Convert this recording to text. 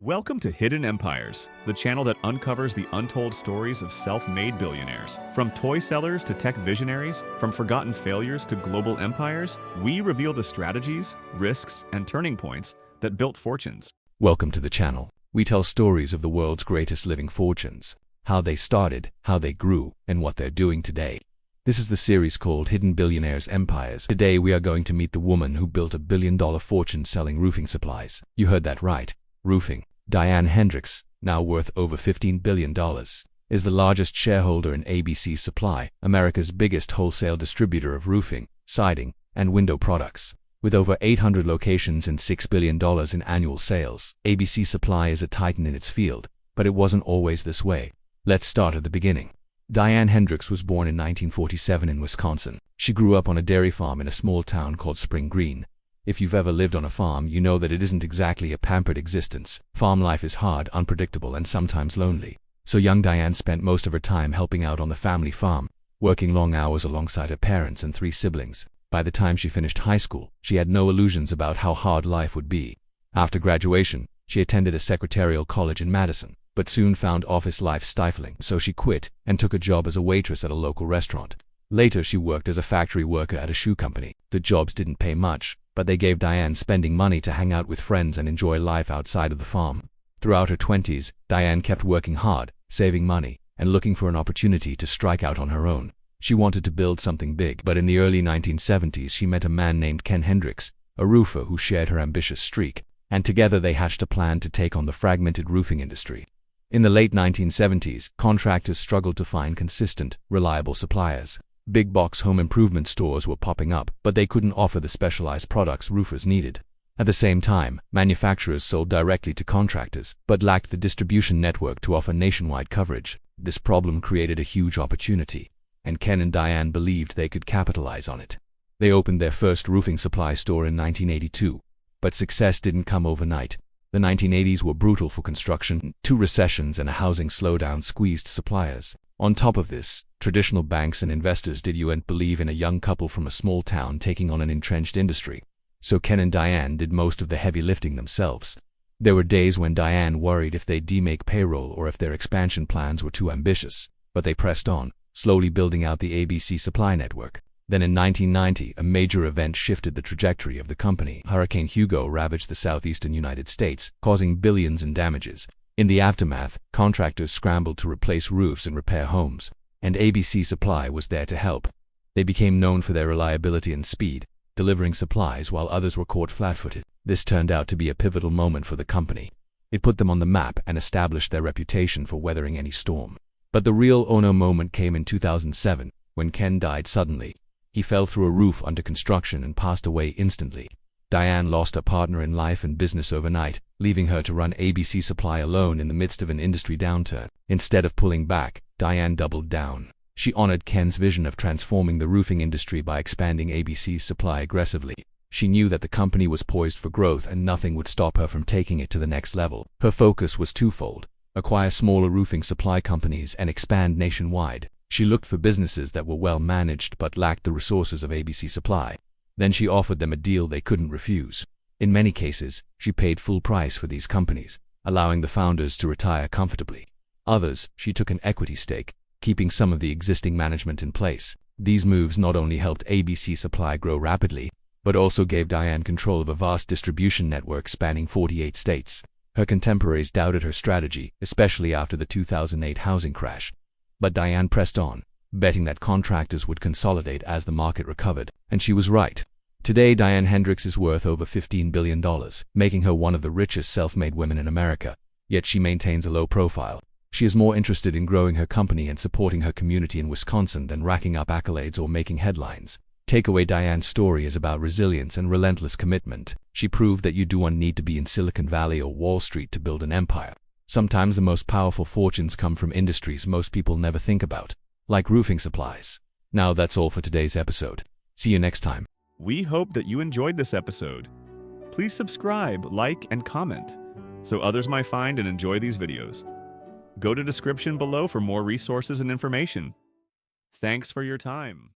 Welcome to Hidden Empires, the channel that uncovers the untold stories of self-made billionaires. From toy sellers to tech visionaries, from forgotten failures to global empires, we reveal the strategies, risks, and turning points that built fortunes. Welcome to the channel. We tell stories of the world's greatest living fortunes, how they started, how they grew, and what they're doing today. This is the series called Hidden Billionaires' Empires. Today we are going to meet the woman who built a billion-dollar fortune selling roofing supplies. You heard that right. Roofing. Diane Hendricks, now worth over $15 billion, is the largest shareholder in ABC Supply, America's biggest wholesale distributor of roofing, siding, and window products. With over 800 locations and $6 billion in annual sales, ABC Supply is a titan in its field, but it wasn't always this way. Let's start at the beginning. Diane Hendricks was born in 1947 in Wisconsin. She grew up on a dairy farm in a small town called Spring Green. If you've ever lived on a farm, you know that it isn't exactly a pampered existence. Farm life is hard, unpredictable, and sometimes lonely. So young Diane spent most of her time helping out on the family farm, working long hours alongside her parents and 3 siblings. By the time she finished high school, she had no illusions about how hard life would be. After graduation, she attended a secretarial college in Madison, but soon found office life stifling, so she quit and took a job as a waitress at a local restaurant. Later, she worked as a factory worker at a shoe company. The jobs didn't pay much, but they gave Diane spending money to hang out with friends and enjoy life outside of the farm. Throughout her 20s, Diane kept working hard, saving money, and looking for an opportunity to strike out on her own. She wanted to build something big, but in the early 1970s she met a man named Ken Hendricks, a roofer who shared her ambitious streak, and together they hatched a plan to take on the fragmented roofing industry. In the late 1970s, contractors struggled to find consistent, reliable suppliers. Big box home improvement stores were popping up, but they couldn't offer the specialized products roofers needed. At the same time, manufacturers sold directly to contractors, but lacked the distribution network to offer nationwide coverage. This problem created a huge opportunity, and Ken and Diane believed they could capitalize on it. They opened their first roofing supply store in 1982, but success didn't come overnight. The 1980s were brutal for construction. 2 recessions and a housing slowdown squeezed suppliers. On top of this, traditional banks and investors didn't believe in a young couple from a small town taking on an entrenched industry. So Ken and Diane did most of the heavy lifting themselves. There were days when Diane worried if they'd make payroll or if their expansion plans were too ambitious, but they pressed on, slowly building out the ABC Supply network. Then in 1990, a major event shifted the trajectory of the company. Hurricane Hugo ravaged the southeastern United States, causing billions in damages. In the aftermath, contractors scrambled to replace roofs and repair homes, and ABC Supply was there to help. They became known for their reliability and speed, delivering supplies while others were caught flat-footed. This turned out to be a pivotal moment for the company. It put them on the map and established their reputation for weathering any storm. But the real oh-no moment came in 2007, when Ken died suddenly. He fell through a roof under construction and passed away instantly. Diane lost her partner in life and business overnight, leaving her to run ABC Supply alone in the midst of an industry downturn. Instead of pulling back, Diane doubled down. She honored Ken's vision of transforming the roofing industry by expanding ABC's supply aggressively. She knew that the company was poised for growth and nothing would stop her from taking it to the next level. Her focus was twofold: acquire smaller roofing supply companies and expand nationwide. She looked for businesses that were well managed but lacked the resources of ABC Supply. Then she offered them a deal they couldn't refuse. In many cases, she paid full price for these companies, allowing the founders to retire comfortably. Others, she took an equity stake, keeping some of the existing management in place. These moves not only helped ABC Supply grow rapidly, but also gave Diane control of a vast distribution network spanning 48 states. Her contemporaries doubted her strategy, especially after the 2008 housing crash. But Diane pressed on, betting that contractors would consolidate as the market recovered, and she was right. Today, Diane Hendricks is worth over $15 billion, making her one of the richest self-made women in America. Yet she maintains a low profile. She is more interested in growing her company and supporting her community in Wisconsin than racking up accolades or making headlines. Takeaway: Diane's story is about resilience and relentless commitment. She proved that you don't need to be in Silicon Valley or Wall Street to build an empire. Sometimes the most powerful fortunes come from industries most people never think about, like roofing supplies. Now that's all for today's episode. See you next time. We hope that you enjoyed this episode. Please subscribe, like, and comment so others might find and enjoy these videos. Go to description below for more resources and information. Thanks for your time.